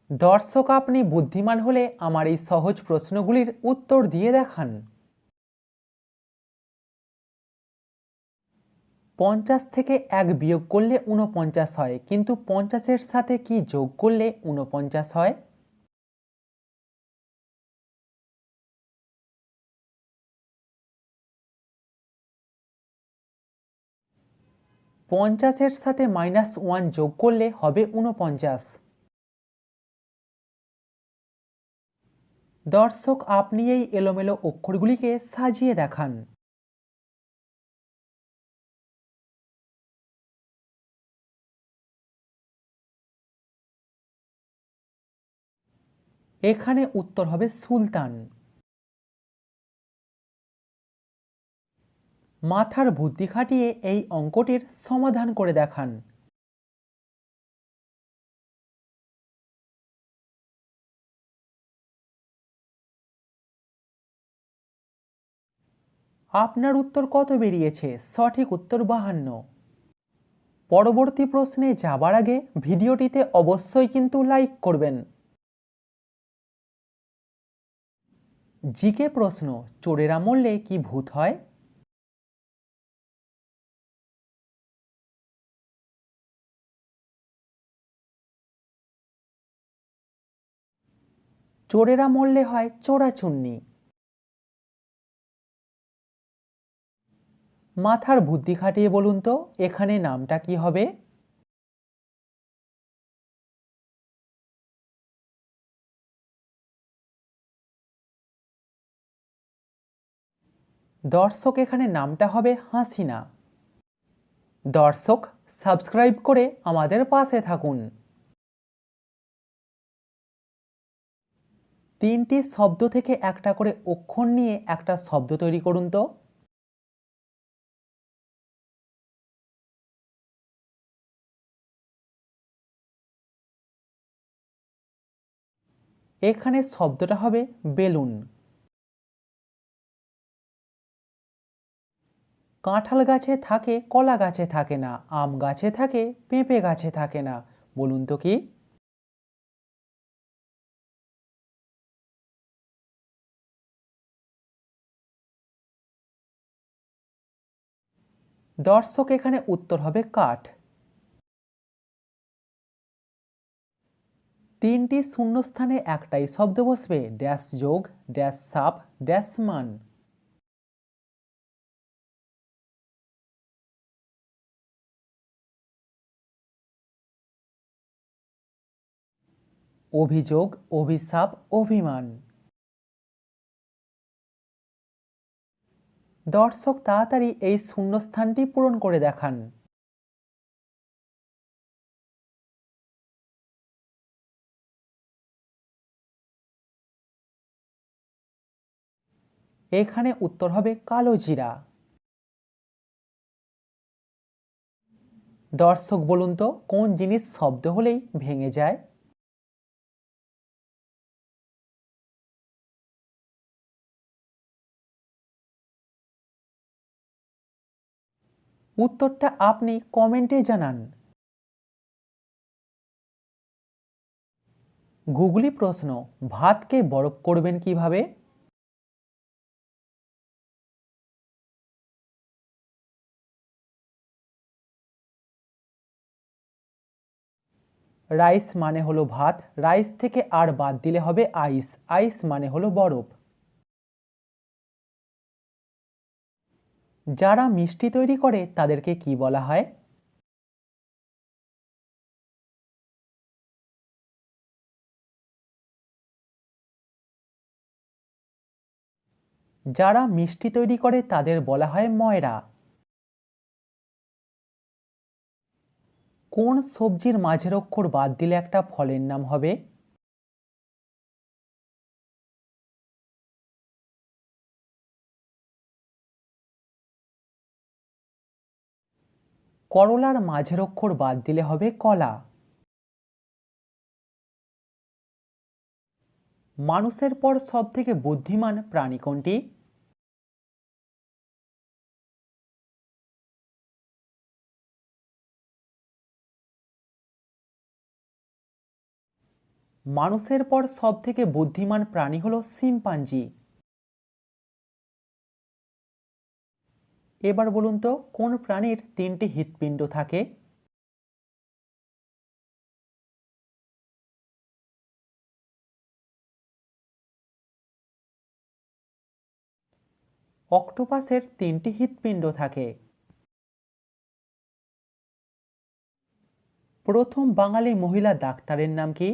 দর্শক, আপনি বুদ্ধিমান হলে আমার এই সহজ প্রশ্নগুলির উত্তর দিয়ে দেখান। 50 থেকে 1 বিয়োগ করলে 49 হয়, কিন্তু 50-এর সাথে কি যোগ করলে 49 হয়? পঞ্চাশের সাথে -1 যোগ করলে হবে 49। দর্শক, আপনি এই এলোমেলো অক্ষরগুলিকে সাজিয়ে দেখান। এখানে উত্তর হবে সুলতান। মাথার বুদ্ধি খাটিয়ে এই অঙ্কটির সমাধান করে দেখান। আপনার উত্তর কত বেরিয়েছে? সঠিক উত্তর 52। পরবর্তী প্রশ্নে যাবার আগে ভিডিওটিতে অবশ্যই কিন্তু লাইক করবেন। জিকে প্রশ্ন, চোরেরা মরলে কি ভূত হয়? চোরেরা মরলে হয় চোরাচুন্নি। মাথার বুদ্ধি খাটিয়ে বলুন তো, এখানে নামটা কি হবে? দর্শক, এখানে নামটা হবে হাসিনা। দর্শক, সাবস্ক্রাইব করে আমাদের পাশে থাকুন। তিনটি শব্দ থেকে একটা করে অক্ষর নিয়ে একটা শব্দ তৈরি করুন তো। এখানে শব্দটা হবে বেলুন। কাঁঠাল গাছে থাকে, কলা গাছে থাকে না, আম গাছে থাকে, পেঁপে গাছে থাকে না, বলুন তো কি? দর্শক, এখানে উত্তর হবে কাঠ। তিনটি শূন্যস্থানে একটাই শব্দ বসবে, ড্যাশ যোগ, ড্যাশ সাপ, ড্যাশ মান। অভিযোগ, অভিশাপ, অভিমান। দর্শক, তাড়াতাড়ি এই শূন্যস্থানটি পূরণ করে দেখান। এখানে উত্তর হবে কালো জিরা। দর্শক, বলুন তো কোন জিনিস শব্দ হলেই ভেঙে যায়? উত্তরটা আপনি কমেন্টে জানান। গুগলি প্রশ্ন, ভাতকে বরফ করবেন কিভাবে? রাইস মানে হলো ভাত, রাইস থেকে আর বাদ দিলে হবে আইস, আইস মানে হলো বরফ। যারা মিষ্টি তৈরি করে তাদেরকে কি বলা হয়? যারা মিষ্টি তৈরি করে তাদের বলা হয় ময়রা। কোন সবজির মাঝের অক্ষর বাদ দিলে একটা ফলের নাম হবে? করলার মাঝের অক্ষর বাদ দিলে হবে কলা। মানুষের পর সব থেকে বুদ্ধিমান প্রাণী কোনটি? মানুষের পর সবথেকে বুদ্ধিমান প্রাণী হলো শিম্পাঞ্জি। এবার বলুন তো কোন প্রাণীর 3টি হৃৎপিণ্ড থাকে? অক্টোপাসের 3টি হৃৎপিণ্ড থাকে। প্রথম বাঙালি মহিলা ডাক্তারের নাম কি?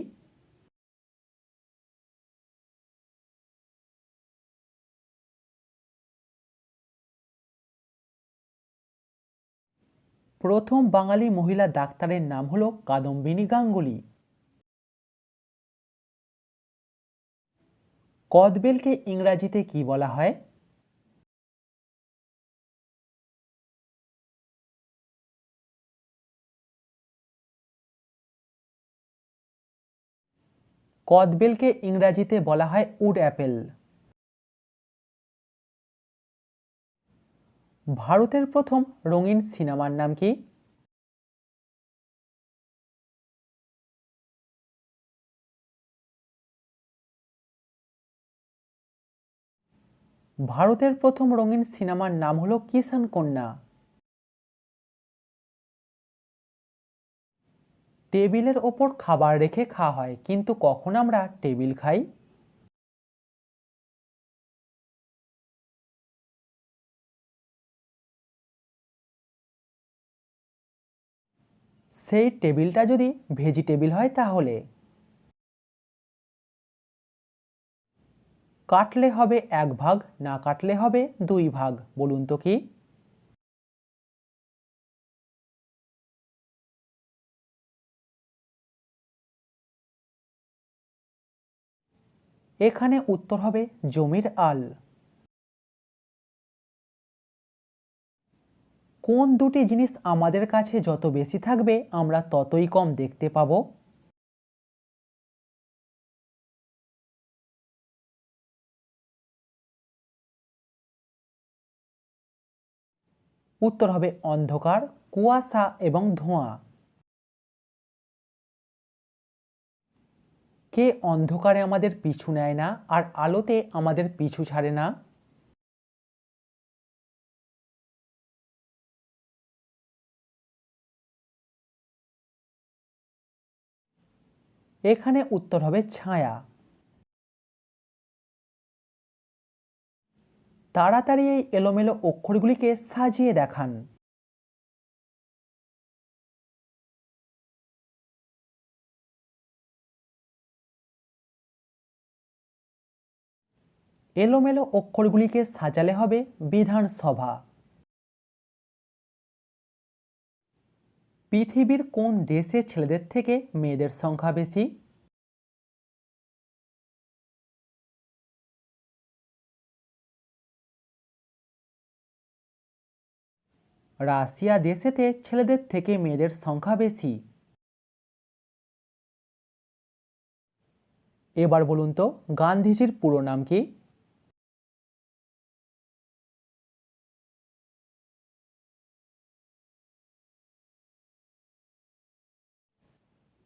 প্রথম বাঙালি মহিলা ডাক্তারের নাম হলো কাদম্বিনী গাঙ্গুলি। কদবেলকে ইংরাজিতে কি বলা হয়? কদবেলকে ইংরাজিতে বলা হয় উড অ্যাপেল। ভারতের প্রথম রঙিন সিনেমার নাম কি? ভারতের প্রথম রঙিন সিনেমার নাম হলো কিষান কন্যা। টেবিলের ওপর খাবার রেখে খাওয়া হয়, কিন্তু কখন আমরা টেবিল খাই? সেই টেবিলটা যদি ভেজিটেবিল হয় তাহলে। কাটলে হবে 1 ভাগ, না কাটলে হবে 2 ভাগ, বলুন তো কি? এখানে উত্তর হবে জমির আল। কোন দুটি জিনিস আমাদের কাছে যত বেশি থাকবে আমরা ততই কম দেখতে পাবো? উত্তর হবে অন্ধকার, কুয়াশা এবং ধোঁয়া। কে অন্ধকারে আমাদের পিছু নেয় না আর আলোতে আমাদের পিছু ছাড়ে না? এখানে উত্তর হবে ছায়া। তাড়াতাড়ি এই এলোমেলো অক্ষরগুলিকে সাজিয়ে দেখান। এলোমেলো অক্ষরগুলিকে সাজালে হবে বিধানসভা। পৃথিবীর কোন দেশে ছেলেদের থেকে মেয়েদের সংখ্যা বেশি? রাশিয়া দেশেতে ছেলেদের থেকে মেয়েদের সংখ্যা বেশি। এবার বলুন তো গান্ধীজির পুরো নাম কি?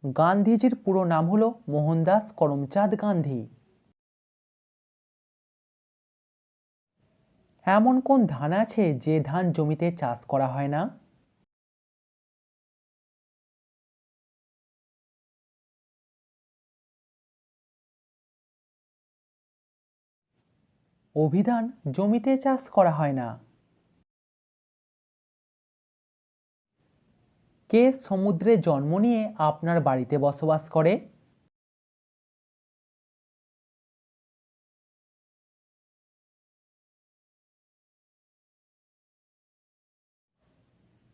গান্ধীজির পুরো নাম হলো মোহনদাস করমচাঁদ গান্ধী। এমন কোন ধান আছে যে ধান জমিতে চাষ করা হয় না? অভিধান জমিতে চাষ করা হয় না। কে সমুদ্রে জন্ম নিয়ে আপনার বাড়িতে বসবাস করে?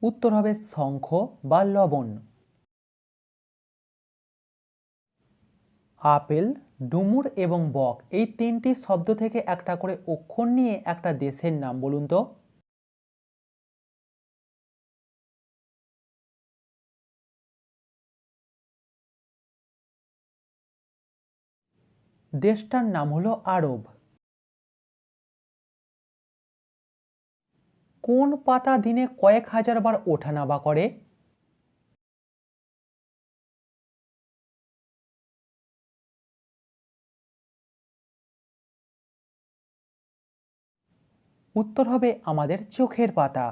উত্তর হবে শঙ্খ বা লবণ। আপেল, ডুমুর এবং বক এই 3টি শব্দ থেকে একটা করে অক্ষর নিয়ে একটা দেশের নাম বলুন তো। দেশটার নাম হলো আরব। কোন পাতা দিনে কয়েক হাজার বার ওঠানামা করে? উত্তর হবে আমাদের চোখের পাতা।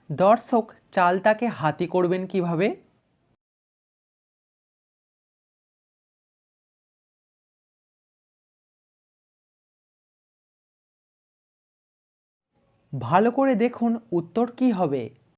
দর্শক, চালতাকে হাতি করবেন কিভাবে? ভালো করে দেখুন উত্তর কি হবে।